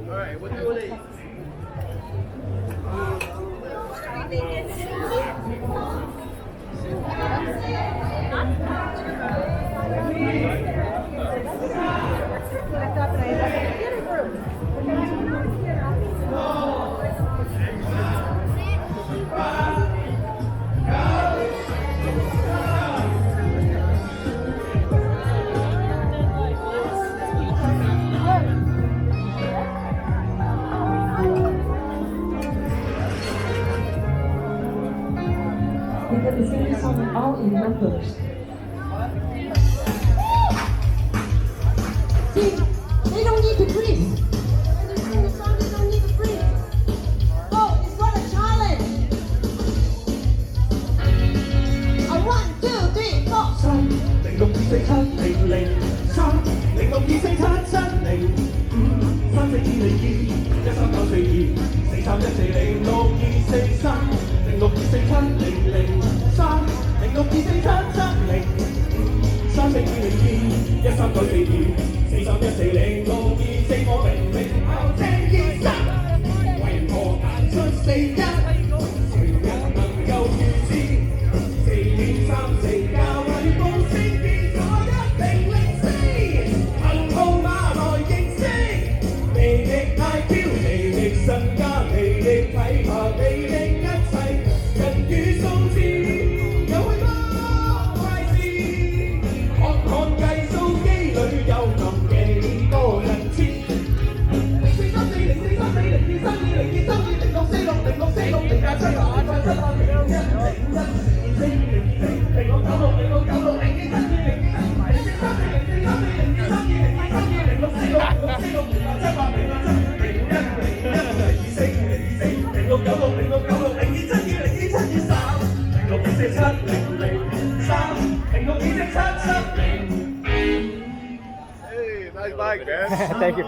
Alright, we'll do it. Is this song all in numbers? See, they don't need to breathe. When they sing the song, they don't need to breathe. Oh, it's not a challenge. One, two, three, four. Hey, nice bike, man. Thank you.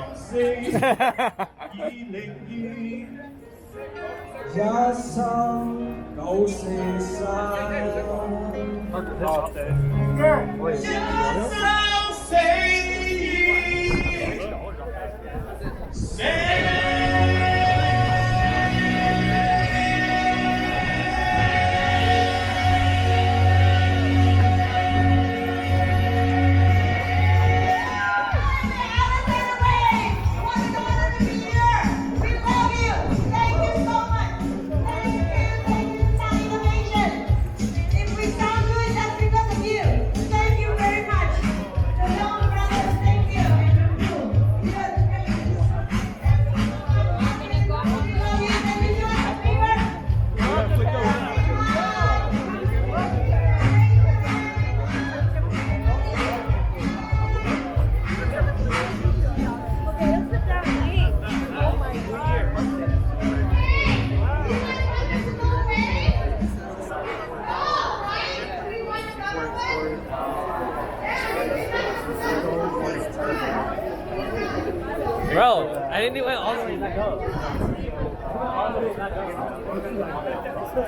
'Bro, I didn't even all the way back up. All the way back up.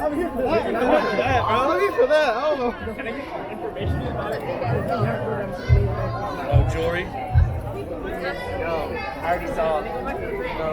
I'm here for that, bro. I'm here for that. I don't know. Can I get information about it? Oh, jewelry? No, I already saw it. No.